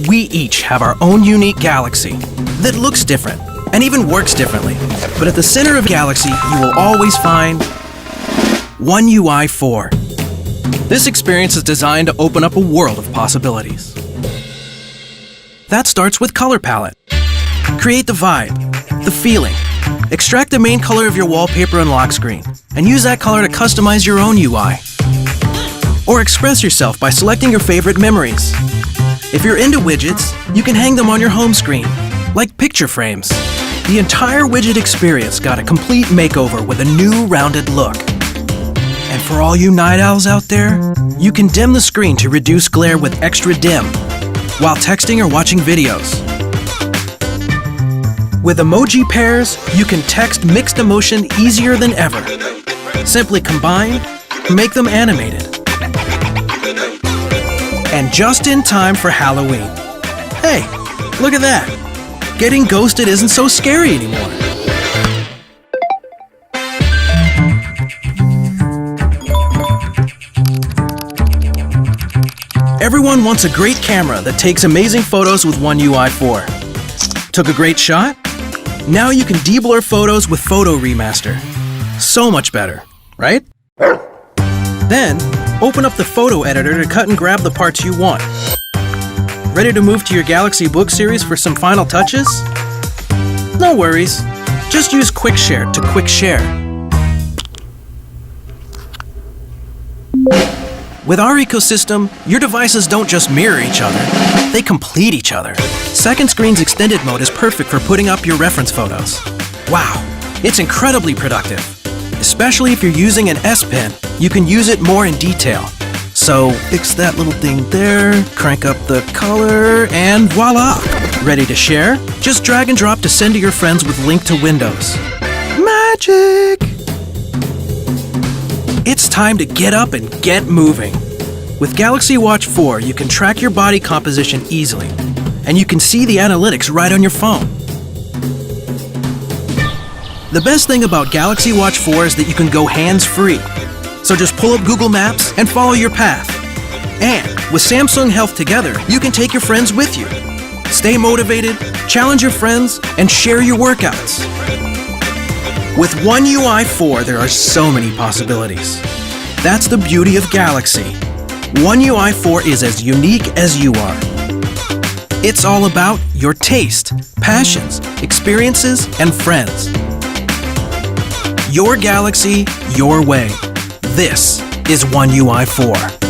We each have our own unique Galaxy that looks different and even works differently. But at the center of Galaxy, you will always find One UI 4. This experience is designed to open up a world of possibilities. That starts with color palette. Create the vibe, the feeling. Extract the main color of your wallpaper and lock screen, and use that color to customize your own UI. Or express yourself by selecting your favorite memories. If you're into widgets, you can hang them on your home screen, like picture frames. The entire widget experience got a complete makeover with a new rounded look. And for all you night owls out there, you can dim the screen to reduce glare with extra dim while texting or watching videos. With emoji pairs, you can text mixed emotion easier than ever. Simply combine, make them animated. And just in time for Halloween. Hey, look at that! Getting ghosted isn't so scary anymore. Everyone wants a great camera that takes amazing photos with One UI 4. Took a great shot? Now you can de-blur photos with Photo Remaster. So much better, right? Then, open up the photo editor to cut and grab the parts you want. Ready to move to your Galaxy Book series for some final touches? No worries. Just use Quick Share to quick share. With our ecosystem, your devices don't just mirror each other, they complete each other. Second Screen's Extended Mode is perfect for putting up your reference photos. Wow, it's incredibly productive. Especially if you're using an S Pen, you can use it more in detail. So, fix that little thing there, crank up the color, and voila! Ready to share? Just drag and drop to send to your friends with link to Windows. Magic! It's time to get up and get moving. With Galaxy Watch 4, you can track your body composition easily, and you can see the analytics right on your phone. The best thing about Galaxy Watch 4 is that you can go hands-free. So just pull up Google Maps and follow your path. And with Samsung Health Together, you can take your friends with you. Stay motivated, challenge your friends, and share your workouts. With One UI 4, there are so many possibilities. That's the beauty of Galaxy. One UI 4 is as unique as you are. It's all about your taste, passions, experiences, and friends. Your Galaxy, your way. This is One UI 4.